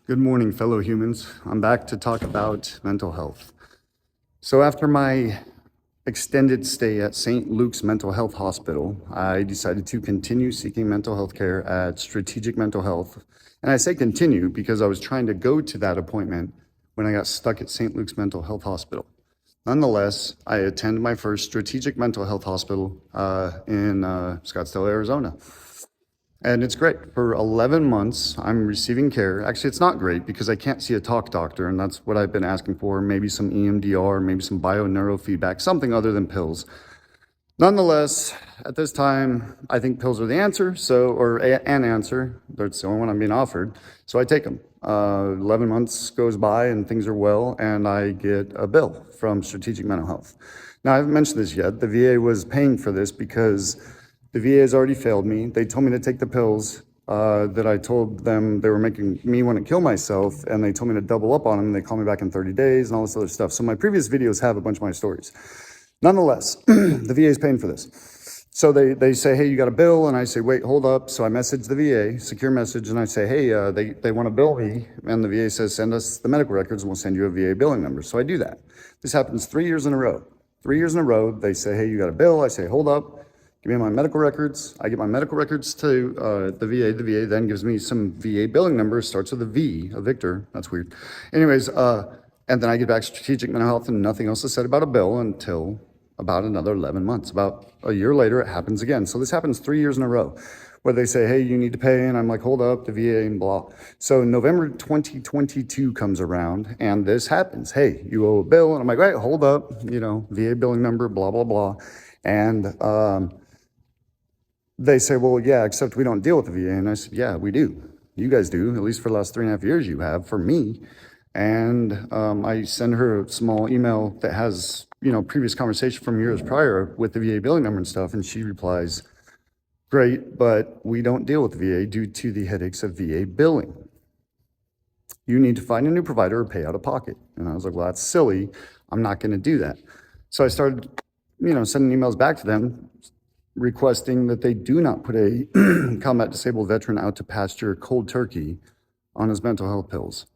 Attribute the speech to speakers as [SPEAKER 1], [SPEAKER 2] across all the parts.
[SPEAKER 1] Good morning, fellow humans. I'm back to talk about mental health. So after my extended stay at St. Luke's Mental Health Hospital, I decided to continue seeking mental health care at Strategic Mental Health. And I say continue because I was trying to go to that appointment when I got stuck at St. Luke's Mental Health Hospital. Nonetheless, I attend my first Strategic Mental Health Hospital in Scottsdale, Arizona. And it's great. For 11 months, I'm receiving care. Actually, it's not great because I can't see a talk doctor, and that's what I've been asking for. Maybe some EMDR, maybe some bioneurofeedback, something other than pills. Nonetheless, at this time, I think pills are the answer, an answer. That's the only one I'm being offered. So I take them. 11 months goes by and things are well, and I get a bill from Strategic Mental Health. Now, I haven't mentioned this yet. The VA was paying for this because the VA has already failed me. They told me to take the pills that I told them they were making me want to kill myself, and they told me to double up on them. They call me back in 30 days and all this other stuff. So my previous videos have a bunch of my stories. Nonetheless, the VA is paying for this. So they say, hey, you got a bill? And I say, wait, hold up. So I message the VA, secure message, and I say, hey, they want to bill me. And the VA says, send us the medical records and we'll send you a VA billing number. So I do that. This happens 3 years in a row. 3 years in a row, they say, hey, you got a bill? I say, hold up. Give me my medical records. I get my medical records to the VA. The VA then gives me some VA billing number. Starts with a V, a Victor. That's weird. Anyways, and then I get back to Strategic Mental Health and nothing else is said about a bill until about another 11 months. About a year later, it happens again. So this happens 3 years in a row where they say, hey, you need to pay. And I'm like, hold up, the VA and blah. So November 2022 comes around and this happens. Hey, you owe a bill. And I'm like, wait, hold up, VA billing number, blah, blah, blah. And they say, well, yeah, except we don't deal with the VA. And I said, yeah, we do. You guys do, at least for the last 3.5 years you have, for me. And I send her a small email that has, previous conversation from years prior with the VA billing number and stuff. And she replies, great, but we don't deal with the VA due to the headaches of VA billing. You need to find a new provider or pay out of pocket. And I was like, well, that's silly. I'm not going to do that. So I started, sending emails back to them, requesting that they do not put a combat disabled veteran out to pasture cold turkey on his mental health pills.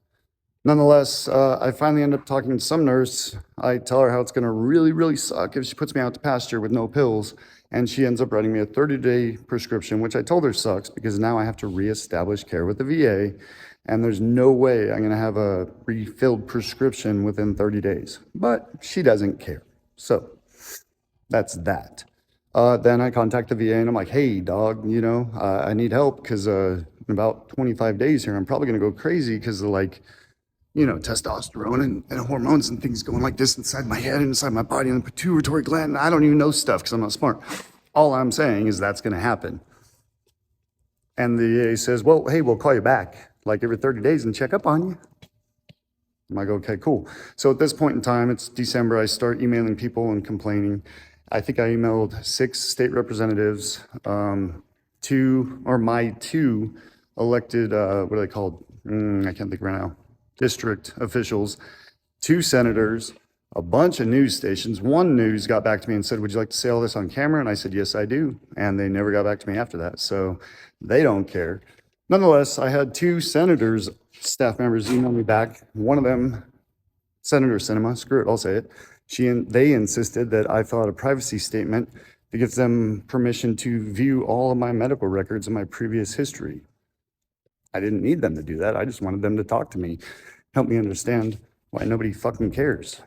[SPEAKER 1] Nonetheless, I finally end up talking to some nurse. I tell her how it's going to really, really suck if she puts me out to pasture with no pills. And she ends up writing me a 30-day prescription, which I told her sucks because now I have to reestablish care with the VA. And there's no way I'm going to have a refilled prescription within 30 days. But she doesn't care. So that's that. Then I contact the VA and I'm like, hey, dog, I need help because in about 25 days here, I'm probably going to go crazy because of testosterone and hormones and things going like this inside my head and inside my body and the pituitary gland. I don't even know stuff because I'm not smart. All I'm saying is that's going to happen. And the VA says, well, hey, we'll call you back like every 30 days and check up on you. I'm like, okay, cool. So at this point in time, it's December. I start emailing people and complaining. I think I emailed 6 state representatives, my two elected, what are they called? I can't think right now. District officials, 2 senators, a bunch of news stations. One news got back to me and said, would you like to say all this on camera? And I said, yes, I do. And they never got back to me after that. So they don't care. Nonetheless, I had 2 senators, staff members email me back. One of them, Senator Sinema, screw it, I'll say it. They insisted that I fill out a privacy statement that gives them permission to view all of my medical records and my previous history. I didn't need them to do that. I just wanted them to talk to me, help me understand why nobody fucking cares.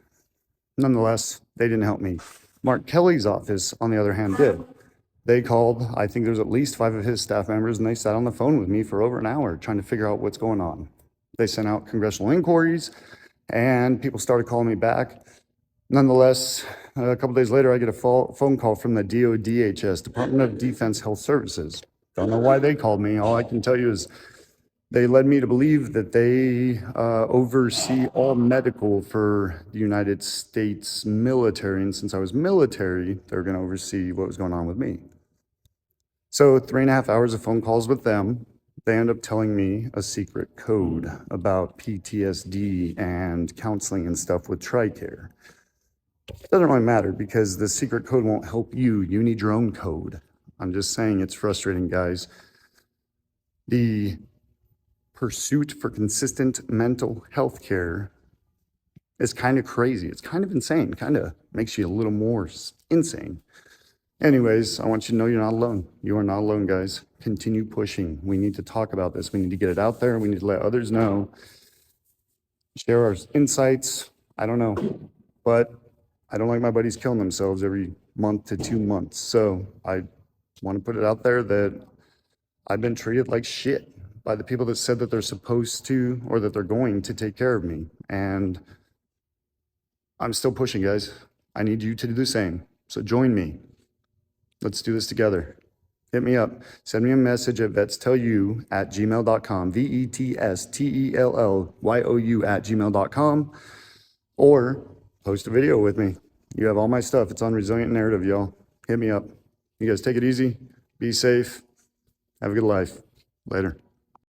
[SPEAKER 1] Nonetheless, they didn't help me. Mark Kelly's office, on the other hand, did. They called, I think there's at least 5 of his staff members, and they sat on the phone with me for over an hour trying to figure out what's going on. They sent out congressional inquiries, and people started calling me back. Nonetheless, a couple days later, I get a phone call from the DODHS, Department of Defense Health Services. Don't know why they called me. All I can tell you is they led me to believe that they oversee all medical for the United States military. And since I was military, they're going to oversee what was going on with me. So 3.5 hours of phone calls with them. They end up telling me a secret code about PTSD and counseling and stuff with TRICARE. It doesn't really matter because the secret code won't help you. You need your own code. I'm just saying it's frustrating, guys. The pursuit for consistent mental health care is kind of crazy. It's kind of insane, kind of makes you a little more insane. Anyways, I want you to know you're not alone. You are not alone, guys. Continue pushing. We need to talk about this. We need to get it out there. We need to let others know, share our insights. I don't know, but I don't like my buddies killing themselves every month to 2 months. So I want to put it out there that I've been treated like shit by the people that said that they're supposed to or that they're going to take care of me. And I'm still pushing, guys. I need you to do the same. So join me. Let's do this together. Hit me up. Send me a message at vetstellyou@gmail.com, vetstellyou@gmail.com, or post a video with me. You have all my stuff. It's on Resilient Narrative, y'all. Hit me up. You guys take it easy. Be safe. Have a good life. Later.